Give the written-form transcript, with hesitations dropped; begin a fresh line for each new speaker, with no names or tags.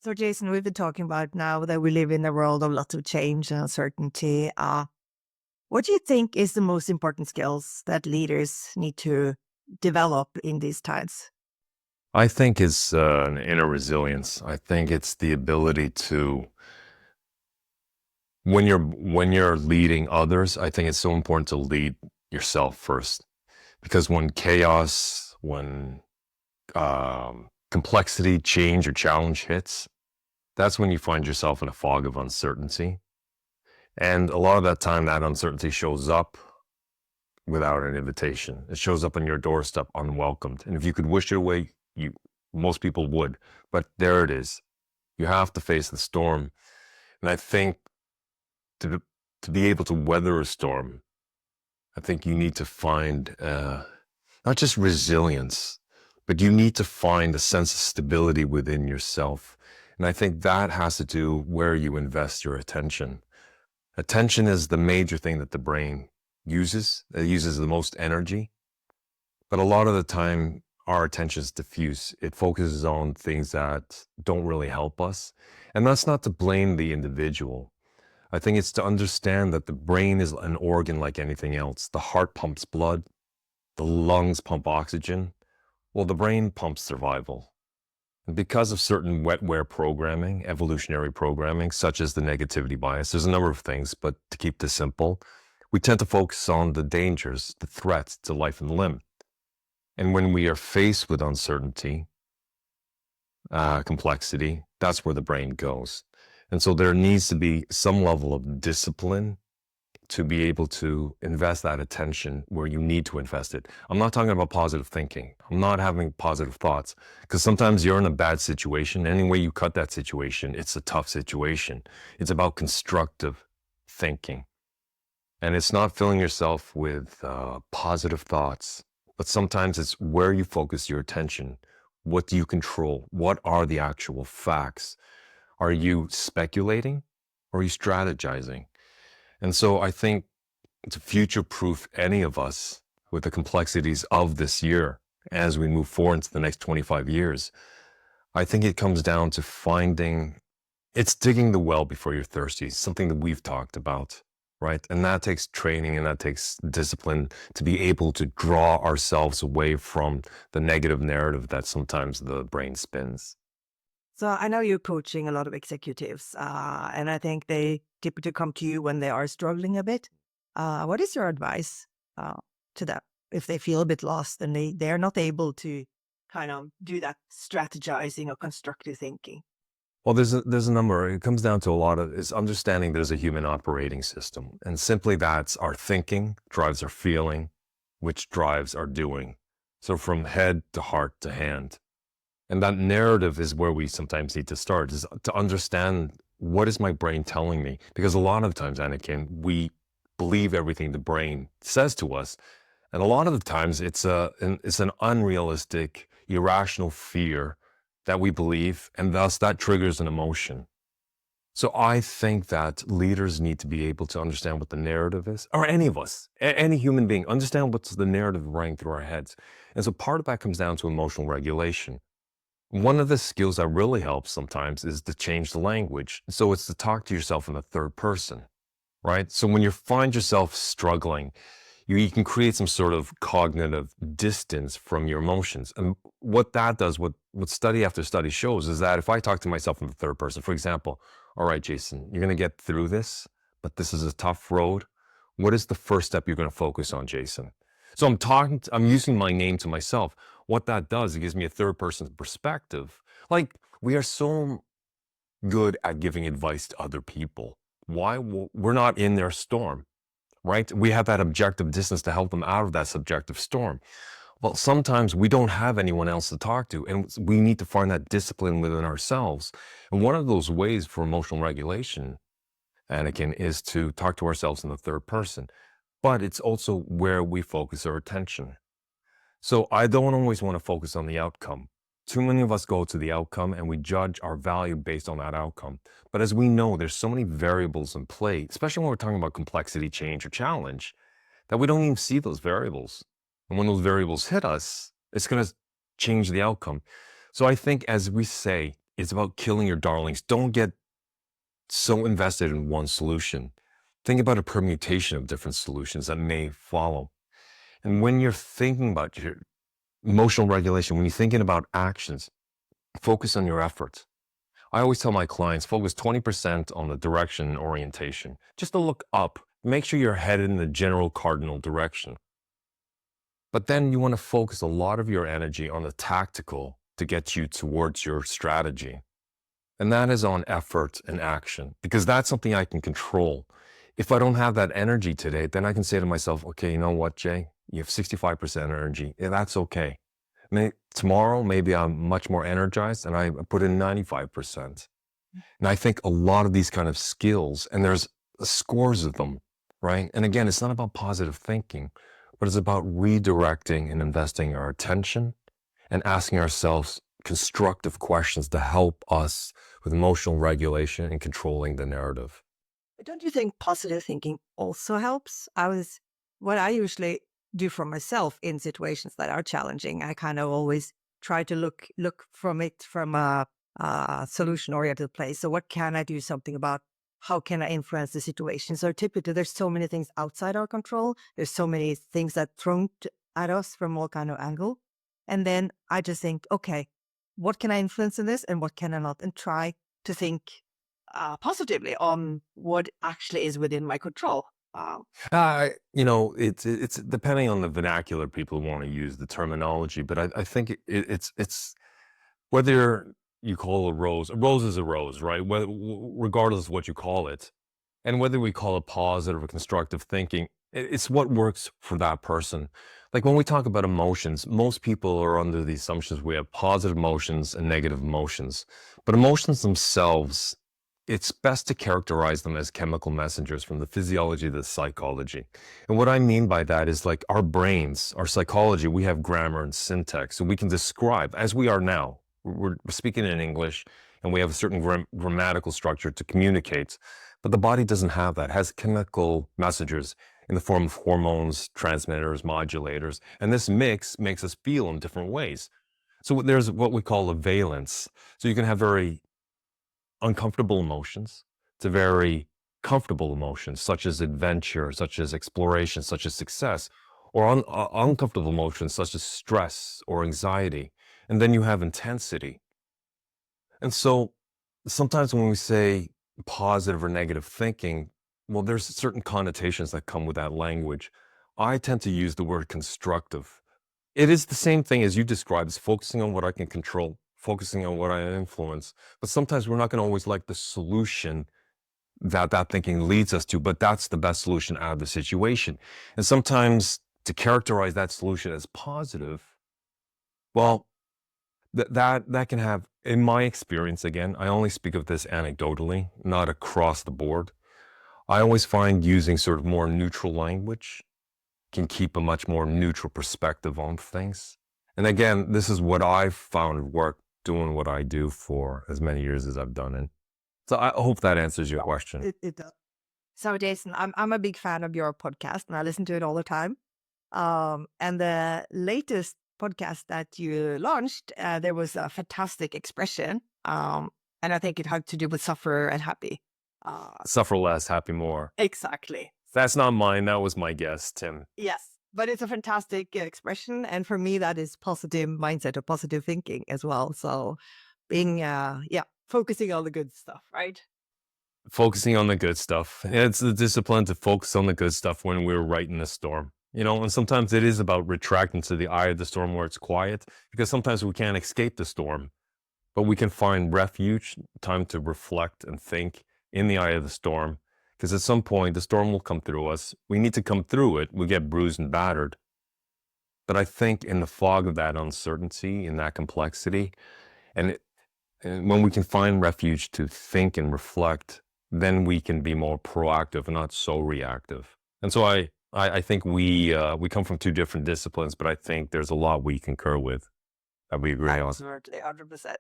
So, Jason, we've been talking about now that we live in a world of lots of change and uncertainty. What do you think is the most important skills that leaders need to develop in these times?
I think it's an inner resilience. I think it's the ability to when you're leading others, I think it's so important to lead yourself first. Because when chaos, when complexity, change, or challenge hits, that's when you find yourself in a fog of uncertainty. And a lot of that time, that uncertainty shows up without an invitation. It shows up on your doorstep unwelcomed. And if you could wish it away, most people would. But there it is. You have to face the storm. And I think to to be able to weather a storm, I think you need to find not just resilience, but you need to find a sense of stability within yourself. And I think that has to do where you invest your attention. Attention is the major thing that the brain uses. It uses the most energy. But a lot of the time, our attention is diffuse. It focuses on things that don't really help us. And that's not to blame the individual. I think it's to understand that the brain is an organ like anything else. The heart pumps blood, the lungs pump oxygen. Well, the brain pumps survival. And because of certain wetware programming, evolutionary programming, such as the negativity bias, there's a number of things, but to keep this simple, we tend to focus on the dangers, the threats to life and limb. And when we are faced with uncertainty, complexity, that's where the brain goes. And so there needs to be some level of discipline to be able to invest that attention where you need to invest it. I'm not talking about positive thinking. I'm not having positive thoughts because sometimes you're in a bad situation. Any way you cut that situation, it's a tough situation. It's about constructive thinking. And it's not filling yourself with positive thoughts, but sometimes it's where you focus your attention. What do you control? What are the actual facts? Are you speculating or are you strategizing? And so I think to future-proof any of us with the complexities of this year as we move forward into the next 25 years, I think it comes down to it's digging the well before you're thirsty, something that we've talked about, right? And that takes training and that takes discipline to be able to draw ourselves away from the negative narrative that sometimes the brain spins.
So, I know you're coaching a lot of executives, and I think they typically come to you when they are struggling a bit. What is your advice to them if they feel a bit lost and they're not able to kind of do that strategizing or constructive thinking?
Well, there's a number. It comes down to a lot of is understanding there's a human operating system, and simply that's our thinking drives our feeling, which drives our doing. So from head to heart to hand, and that narrative is where we sometimes need to start, is to understand what is my brain telling me, because a lot of times, Annicken, we believe everything the brain says to us, and a lot of the times it's an unrealistic, irrational fear that we believe, and thus that triggers an emotion. So I think that leaders need to be able to understand what the narrative is, or any of us, any human being, understand what's the narrative running through our heads. And so part of that comes down to emotional regulation. One of the skills that really helps sometimes is to change the language. So it's to talk to yourself in the third person, right? So when you find yourself struggling, you can create some sort of cognitive distance from your emotions. And what that does, what study after study shows is that if I talk to myself in the third person, for example, all right, Jason, you're going to get through this, but this is a tough road. What is the first step you're going to focus on, Jason? So I'm using my name to myself. What that does, it gives me a third person perspective. Like we are so good at giving advice to other people. Why? We're not in their storm, right? We have that objective distance to help them out of that subjective storm. Well, sometimes we don't have anyone else to talk to, and we need to find that discipline within ourselves. And one of those ways for emotional regulation, Annicken, is to talk to ourselves in the third person. But it's also where we focus our attention. So I don't always want to focus on the outcome. Too many of us go to the outcome and we judge our value based on that outcome. But as we know, there's so many variables in play, especially when we're talking about complexity, change, or challenge, that we don't even see those variables. And when those variables hit us, it's going to change the outcome. So I think, as we say, It's about killing your darlings. Don't get so invested in one solution. Think about a permutation of different solutions that may follow. And when you're thinking about your emotional regulation, when you're thinking about actions, focus on your efforts. I always tell my clients, focus 20% on the direction and orientation, just to look up. Make sure you're headed in the general cardinal direction. But then you want to focus a lot of your energy on the tactical to get you towards your strategy. And that is on effort and action, because that's something I can control. If I don't have that energy today, then I can say to myself, okay, you know what, Jay? You have 65% energy. Yeah, that's okay. Tomorrow, maybe I'm much more energized and I put in 95%. And I think a lot of these kind of skills, and there's scores of them, right? And again, it's not about positive thinking, but it's about redirecting and investing our attention and asking ourselves constructive questions to help us with emotional regulation and controlling the narrative.
Don't you think positive thinking also helps? What I usually do for myself in situations that are challenging, I kind of always try to look from it from a solution oriented place. So what can I do something about? How can I influence the situation? So typically there's so many things outside our control. There's so many things that thrown at us from all kind of angle. And then I just think, okay, what can I influence in this and what can I not? And try to think positively on what actually is within my control.
It's depending on the vernacular people want to use the terminology, but I think it's whether you call a rose is a rose, right? Regardless of what you call it, and whether we call it positive or constructive thinking, it's what works for that person. Like when we talk about emotions, most people are under the assumptions we have positive emotions and negative emotions, but emotions themselves, it's best to characterize them as chemical messengers from the physiology to the psychology. And what I mean by that is like our brains, our psychology, we have grammar and syntax, so we can describe, as we are now, we're speaking in English and we have a certain grammatical structure to communicate, but the body doesn't have that. It has chemical messengers in the form of hormones, transmitters, modulators, and this mix makes us feel in different ways. So there's what we call a valence. So you can have very uncomfortable emotions to very comfortable emotions, such as adventure, such as exploration, such as success, or uncomfortable emotions such as stress or anxiety. And then you have intensity. And so sometimes when we say positive or negative thinking, well, there's certain connotations that come with that language. I tend to use the word constructive. It is the same thing as you described, as focusing on what I can control, focusing on what I influence. But sometimes we're not going to always like the solution that that thinking leads us to, but that's the best solution out of the situation. And sometimes to characterize that solution as positive, well, that can have, in my experience, again, I only speak of this anecdotally, not across the board. I always find using sort of more neutral language can keep a much more neutral perspective on things. And again, this is what I've found work doing what I do for as many years as I've done it. So I hope that answers your question.
It does. So Jason, I'm a big fan of your podcast and I listen to it all the time. And the latest podcast that you launched, there was a fantastic expression. And I think it had to do with suffer and happy.
Suffer less, happy more.
Exactly.
That's not mine. That was my guess, Tim.
Yes. But it's a fantastic expression. And for me, that is positive mindset or positive thinking as well. So being, focusing on the good stuff, right?
Focusing on the good stuff. It's the discipline to focus on the good stuff when we're right in the storm. And sometimes it is about retracting to the eye of the storm where it's quiet, because sometimes we can't escape the storm, but we can find refuge, time to reflect and think in the eye of the storm. Because at some point, the storm will come through us. We need to come through it. We get bruised and battered. But I think in the fog of that uncertainty, in that complexity, and when we can find refuge to think and reflect, then we can be more proactive and not so reactive. And so I think we come from two different disciplines, but I think there's a lot we concur with that we agree on.
Absolutely, 100%.